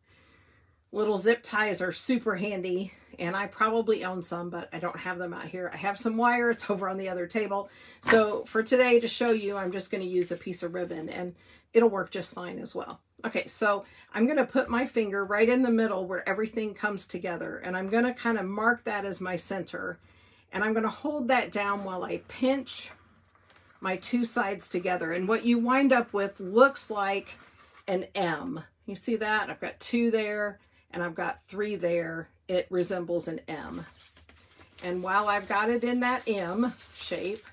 Little zip ties are super handy, and I probably own some, but I don't have them out here. I have some wire. It's over on the other table. So for today, to show you, I'm just going to use a piece of ribbon, and it'll work just fine as well. Okay, so I'm going to put my finger right in the middle where everything comes together, and I'm going to kind of mark that as my center, and I'm going to hold that down while I pinch my two sides together. And what you wind up with looks like an M. You see that? I've got 2 there, and I've got 3 there. It resembles an M. And while I've got it in that M shape,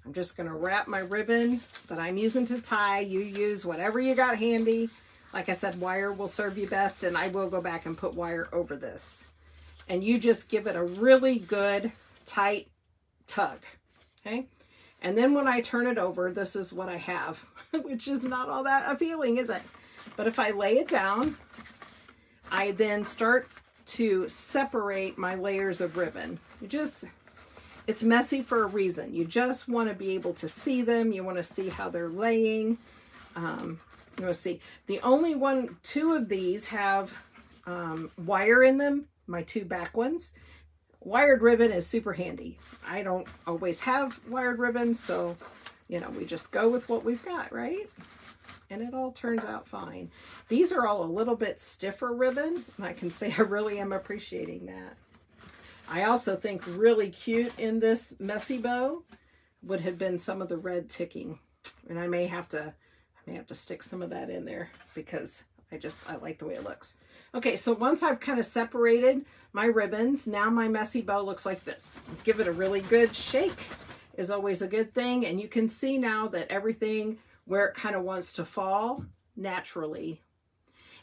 I'm just going to wrap my ribbon that I'm using to tie. You use whatever you got handy. Like I said, wire will serve you best, and I will go back and put wire over this. And you just give it a really good tight tug. Okay? And then when I turn it over, this is what I have, which is not all that appealing, is it? But if I lay it down, I then start to separate my layers of ribbon. It's messy for a reason. You just want to be able to see them. You want to see how they're laying. You want to see. The only 2 of these have wire in them, my 2 back ones. Wired ribbon is super handy. I don't always have wired ribbon, so, you know, we just go with what we've got, right? And it all turns out fine. These are all a little bit stiffer ribbon, and I can say I really am appreciating that. I also think really cute in this messy bow would have been some of the red ticking. And I may have to stick some of that in there because I like the way it looks. Okay, so once I've kind of separated my ribbons, now my messy bow looks like this. Give it a really good shake is always a good thing. And you can see now that everything where it kind of wants to fall naturally.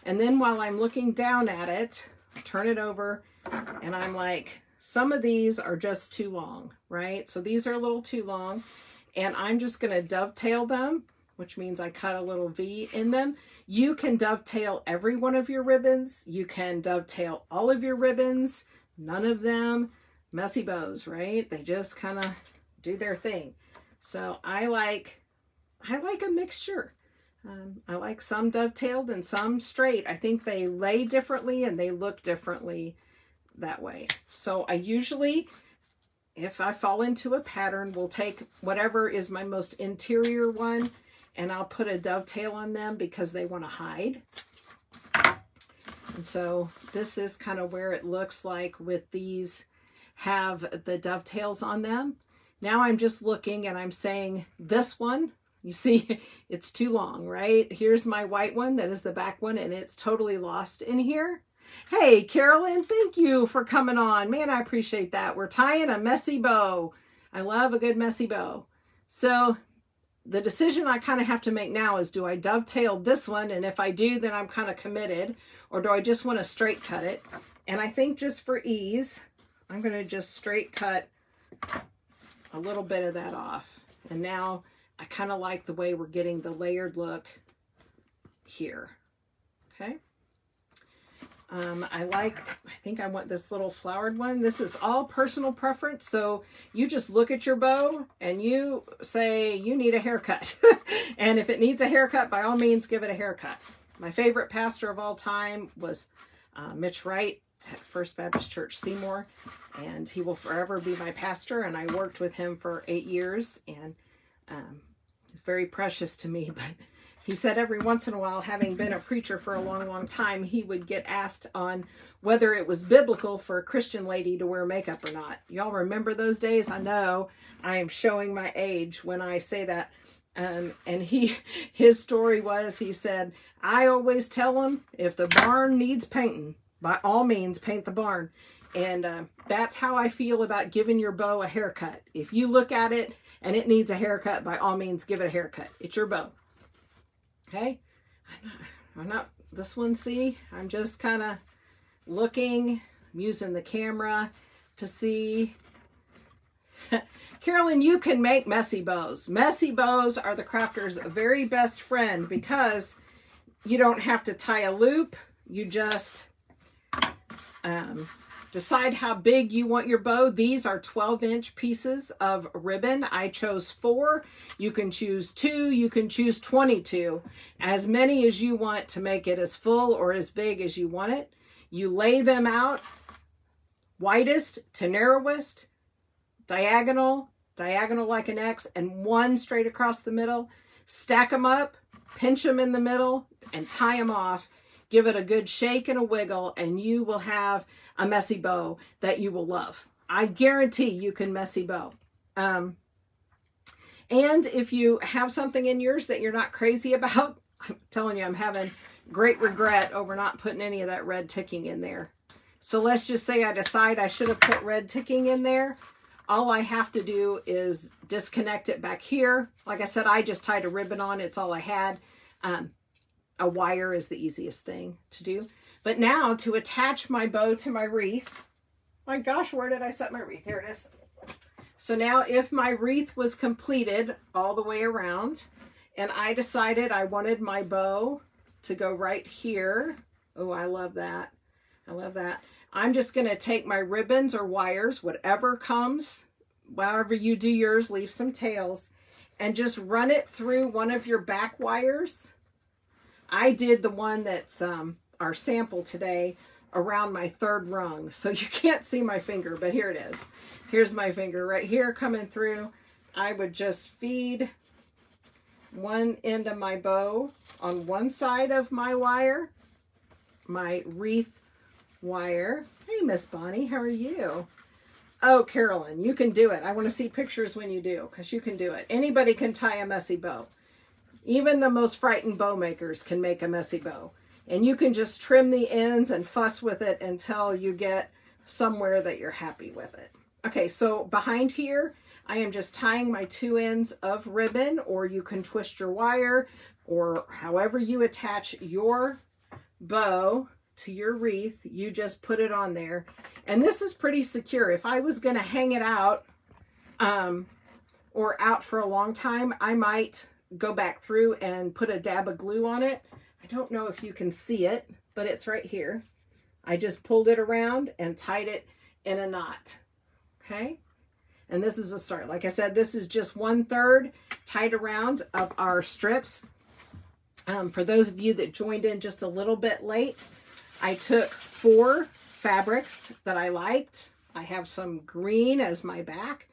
And then while I'm looking down at it, turn it over, and I'm like, some of these are just too long, right? So these are a little too long, and I'm just going to dovetail them, which means I cut a little V in them. You can dovetail every one of your ribbons. You can dovetail all of your ribbons. None of them messy bows, right? They just kind of do their thing. So I like a mixture. I like some dovetailed and some straight. I think they lay differently and they look differently that way. So I usually, if I fall into a pattern, will take whatever is my most interior one, and I'll put a dovetail on them because they want to hide. And so this is kind of where it looks like with these have the dovetails on them. Now I'm just looking and I'm saying this one, you see, it's too long, right? Here's my white one. That is the back one, and it's totally lost in here. Hey, Carolyn, thank you for coming on. Man, I appreciate that. We're tying a messy bow. I love a good messy bow. So the decision I kind of have to make now is, do I dovetail this one? And if I do, then I'm kind of committed. Or do I just want to straight cut it? And I think just for ease, I'm going to just straight cut a little bit of that off. And now I kind of like the way we're getting the layered look here. Okay. I think I want this little flowered one. This is all personal preference. So you just look at your bow and you say you need a haircut. And if it needs a haircut, by all means, give it a haircut. My favorite pastor of all time was Mitch Wright at First Baptist Church Seymour. And he will forever be my pastor. And I worked with him for 8 years. And It's very precious to me, but he said every once in a while, having been a preacher for a long, long time, he would get asked on whether it was biblical for a Christian lady to wear makeup or not. Y'all remember those days? I know I am showing my age when I say that. And his story was, he said, I always tell him, if the barn needs painting, by all means, paint the barn. And that's how I feel about giving your bow a haircut. If you look at it and it needs a haircut, by all means, give it a haircut. It's your bow. Okay? I'm not this one, see? I'm just kind of looking. I'm using the camera to see. Carolyn, you can make messy bows. Messy bows are the crafter's very best friend because you don't have to tie a loop. You just decide how big you want your bow. These are 12-inch pieces of ribbon. I chose 4. You can choose 2. You can choose 22. As many as you want to make it as full or as big as you want it. You lay them out widest to narrowest, diagonal like an X, and 1 straight across the middle. Stack them up, pinch them in the middle, and tie them off. Give it a good shake and a wiggle, and you will have a messy bow that you will love. I guarantee you can messy bow. And if you have something in yours that you're not crazy about, I'm telling you, I'm having great regret over not putting any of that red ticking in there. So let's just say I decide I should have put red ticking in there. All I have to do is disconnect it back here. Like I said, I just tied a ribbon on. It's all I had. A wire is the easiest thing to do. But now to attach my bow to my wreath, my gosh, where did I set my wreath? Here it is. So now if my wreath was completed all the way around, and I decided I wanted my bow to go right here. Oh, I love that. I love that. I'm just going to take my ribbons or wires, whatever comes, however you do yours, leave some tails, and just run it through one of your back wires. I did the one that's our sample today around my 3rd rung. So you can't see my finger, but here it is. Here's my finger right here coming through. I would just feed one end of my bow on one side of my wire, my wreath wire. Hey, Miss Bonnie, how are you? Oh, Carolyn, you can do it. I want to see pictures when you do, because you can do it. Anybody can tie a messy bow. Even the most frightened bow makers can make a messy bow. And you can just trim the ends and fuss with it until you get somewhere that you're happy with it. Okay, so behind here, I am just tying my 2 ends of ribbon, or you can twist your wire, or however you attach your bow to your wreath, you just put it on there. And this is pretty secure. If I was going to hang it out or out for a long time, I might go back through and put a dab of glue on it. I don't know if you can see it, but it's right here. I just pulled it around and tied it in a knot. Okay. And this is a start. Like I said, this is just 1/3 tied around of our strips. For those of you that joined in just a little bit late, I took 4 fabrics that I liked. I have some green as my back.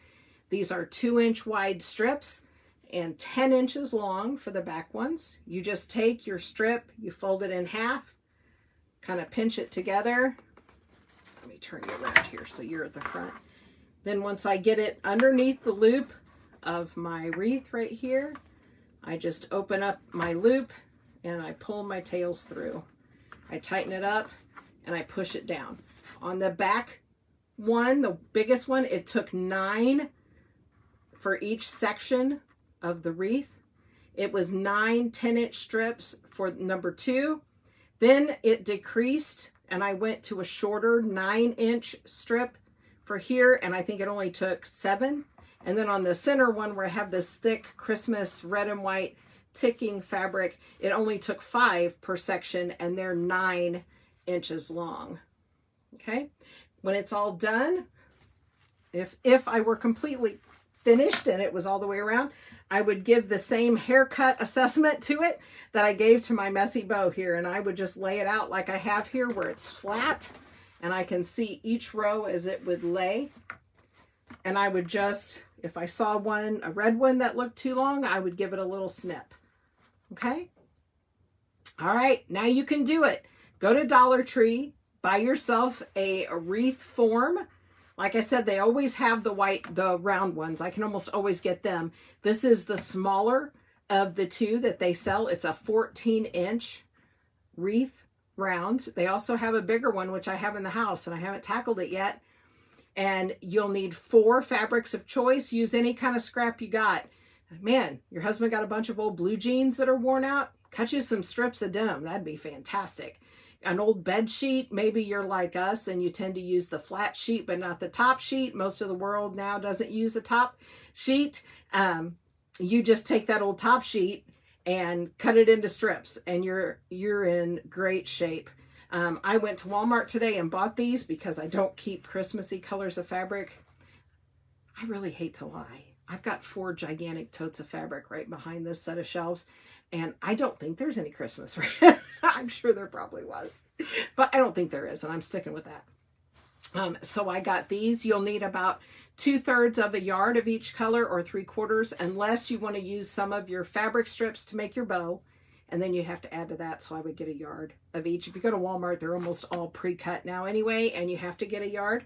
These are 2-inch wide strips and 10 inches long for the back ones. You just take your strip, you fold it in half, kind of pinch it together. Let me turn you around here so you're at the front. Then once I get it underneath the loop of my wreath right here, I just open up my loop and I pull my tails through. I tighten it up and I push it down. On the back one, the biggest one, it took 9 for each section of the wreath. It was 9 10-inch strips for number 2. Then it decreased and I went to a shorter 9-inch strip for here, and I think it only took 7. And then on the center one where I have this thick Christmas red and white ticking fabric, it only took 5 per section, and they're 9 inches long. Okay, when it's all done, if I were completely finished and it was all the way around, I would give the same haircut assessment to it that I gave to my messy bow here, and I would just lay it out like I have here where it's flat and I can see each row as it would lay, and I would just If I saw one, a red one that looked too long, I would give it a little snip. Okay? All right, now you can do it. Go to Dollar Tree, buy yourself a wreath form. Like I said, they always have the round ones. I can almost always get them. This is the smaller of the two that they sell. It's a 14-inch wreath round. They also have a bigger one, which I have in the house, and I haven't tackled it yet. And you'll need 4 fabrics of choice. Use any kind of scrap you got. Man, your husband got a bunch of old blue jeans that are worn out. Cut you some strips of denim. That'd be fantastic. An old bed sheet, maybe you're like us and you tend to use the flat sheet but not the top sheet. Most of the world now doesn't use a top sheet. You just take that old top sheet and cut it into strips, and you're in great shape. I went to Walmart today and bought these because I don't keep Christmassy colors of fabric. I really hate to lie. I've got 4 gigantic totes of fabric right behind this set of shelves, and I don't think there's any Christmas. I'm sure there probably was, but I don't think there is, and I'm sticking with that. So I got these. You'll need about 2/3 of a yard of each color, or 3/4, unless you want to use some of your fabric strips to make your bow, and then you have to add to that. So I would get a yard of each. If you go to Walmart, they're almost all pre-cut now anyway, and you have to get a yard.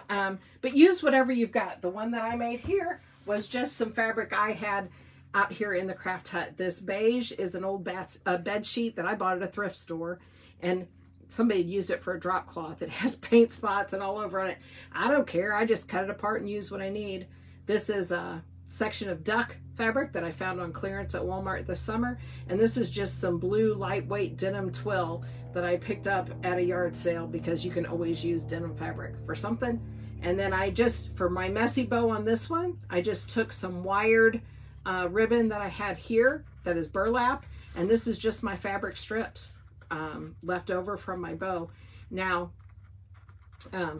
But use whatever you've got. The one that I made here was just some fabric I had out here in the craft hut. This beige is an old bed sheet that I bought at a thrift store, and somebody had used it for a drop cloth. It has paint spots and all over on it. I don't care. I just cut it apart and use what I need. This is a section of duck fabric that I found on clearance at Walmart this summer, and this is just some blue lightweight denim twill that I picked up at a yard sale, because you can always use denim fabric for something. And then I just, for my messy bow on this one, I just took some wired ribbon that I had here that is burlap, and this is just my fabric strips left over from my bow. Now,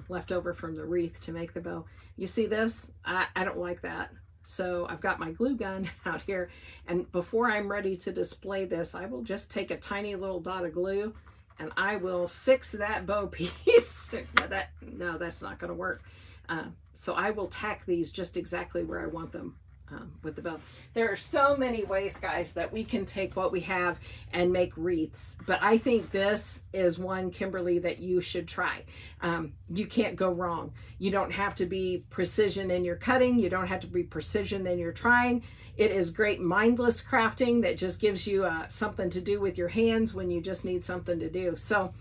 left over from the wreath to make the bow. You see this? I don't like that. So I've got my glue gun out here, and before I'm ready to display this, I will just take a tiny little dot of glue and I will fix that bow piece. No, that's not going to work. So I will tack these just exactly where I want them with the bow. There are so many ways, guys, that we can take what we have and make wreaths, but I think this is one, Kimberly, that you should try. You can't go wrong. You don't have to be precision in your cutting. You don't have to be precision in your trying. It is great mindless crafting that just gives you something to do with your hands when you just need something to do. So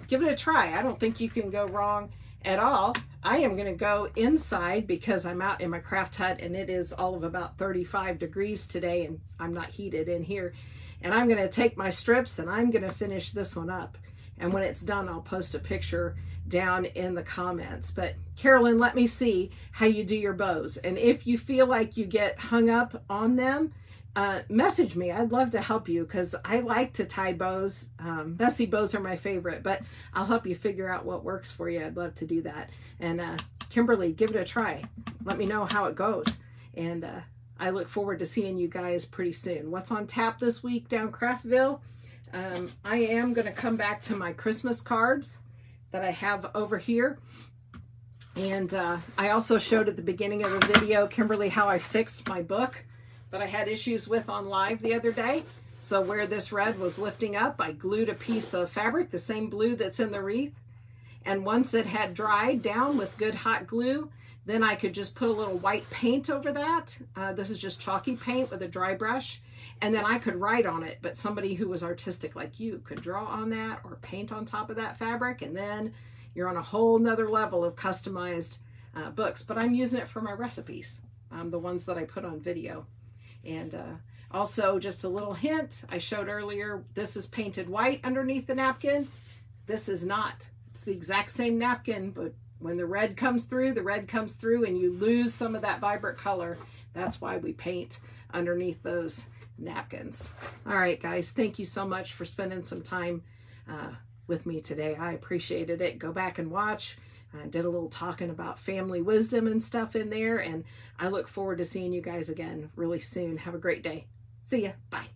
give it a try. I don't think you can go wrong at all. I am going to go inside because I'm out in my craft hut and it is all of about 35 degrees today, and I'm not heated in here. And I'm going to take my strips and I'm going to finish this one up. And when it's done, I'll post a picture down in the comments. But Carolyn, let me see how you do your bows. And if you feel like you get hung up on them, message me. I'd love to help you because I like to tie bows. Messy bows are my favorite, but I'll help you figure out what works for you. I'd love to do that. And Kimberly, give it a try. Let me know how it goes. And I look forward to seeing you guys pretty soon. What's on tap this week down Craftville? I am going to come back to my Christmas cards that I have over here. And I also showed at the beginning of the video, Kimberly, how I fixed my book that I had issues with on live the other day. So where this red was lifting up, I glued a piece of fabric, the same blue that's in the wreath. And once it had dried down with good hot glue, then I could just put a little white paint over that. This is just chalky paint with a dry brush. And then I could write on it, but somebody who was artistic like you could draw on that or paint on top of that fabric. And then you're on a whole nother level of customized books. But I'm using it for my recipes, the ones that I put on video. And also, just a little hint, I showed earlier, this is painted white underneath the napkin. This is not. It's the exact same napkin, but when the red comes through and you lose some of that vibrant color. That's why we paint underneath those napkins. All right, guys, thank you so much for spending some time with me today. I appreciated it. Go back and watch. I did a little talking about family wisdom and stuff in there, and I look forward to seeing you guys again really soon. Have a great day. See ya. Bye.